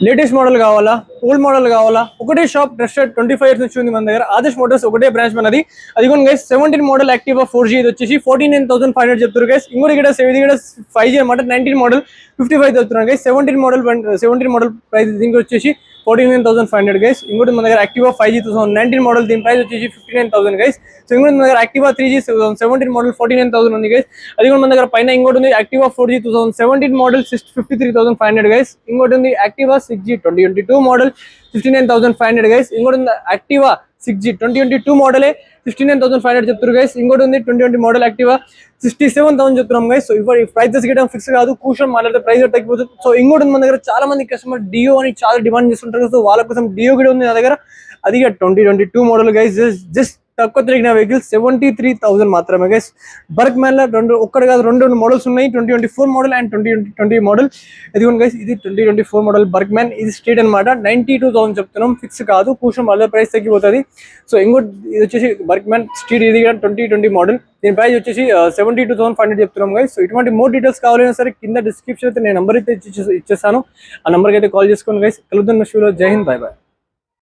Latest model కావాలా, old model కావాలా, ఒకటే షాప్ ట్రస్టెడ్ 25 years నుంచి ఉంది మన దగ్గర. ఆదర్శ్ మోటార్స్ ఒకటే బ్రాంచ్ మనది. అది కూడా గైస్ 17 మోడల్ యాక్టివా 4G ఇది వచ్చేసి 49,500 చెప్తారు గైస్. ఇంకోటి ఇక్కడ 5G అనమాట. 19 మోడల్ 55 చెప్తున్నారు గైస్. 17 మోడల్ ప్రైస్ దీనికి వచ్చేసి 49,500 గైస్. ఇంకోటి మన దగ్గర యాక్టివా 5G 2019 మోడల్ దీని ప్రైస్ వచ్చేసి 59,000 గైస్. సో ఇంకోటి మన దగ్గర యాక్టివా 3G 2017 మోడల్ 49,000 ఉంది గైస్. అది కూడా మన దగ్గర పైన ఇంకోటి ఉంది యాక్టివా 4G 2017 మోడల్ 53,500 గైస్. ఇంకోటి ఉంది యాక్టివా 6G 2022 మోడల్ 59,500 గైస్. ఇంకోటి ఉంది యాక్టివా 6G 2022 మోడలే 59,500 చెప్తారు గైస్. ఇంకోటి ఉంది 2020 మోడల్ యాక్టివా 67,000 చెప్తున్నాం గైస్. సో ఇప్పుడు ప్రైసెస్ గిటం ఫిక్స్ కాదు, కూర్చొని మాట్లాడితే ప్రైస్ తగ్గిపోతుంది. సో ఇంకోటి మన దగ్గర చాలా మంది కస్టమర్ డియో అని చాలా డిమాండ్ చేస్తుంటారు. సో వాళ్ళ కోసం డియో కూడా ఉంది నా దగ్గర. అది 2022 మోడల్ గైస్. జస్ట్ తక్కువ తిరిగిన వెహికల్ 73,000 మాత్రమే గైస్. బర్క్ మ్యాన్ లో ఒక్కటి కాదు రెండు మోడల్స్ ఉన్నాయి, 2024 మోడల్ అండ్ 2020 మోడల్. ఇది గైస్ ఇది 2024 మోడల్ బర్క్ మ్యాన్. ఇది స్ట్రీట్ అనమాట. 92,000 చెప్తున్నాం, ఫిక్స్ కాదు, కూర్చొని మళ్ళీ ప్రైస్ తగ్గిపోతుంది. సో ఇంకోటి ఇది వచ్చేసి బర్క్ మ్యాన్ స్ట్రీట్, ఇది 2020 మోడల్. దీని ప్రైస్ వచ్చేసి 72,500 చెప్తున్నాం గైస్. సో ఇటువంటి మోర్ డీటెయిల్స్ కావాలన్నా సరే కింద డిస్క్రిప్షన్ అయితే నేను నెంబర్ అయితే ఇచ్చేస్తాను. ఆ నెంబర్కి అయితే కాల్ చేసుకోండి గైస్. కలుద్దాం నెక్స్ట్ వీడియోలో. జై హింద్, బై బై.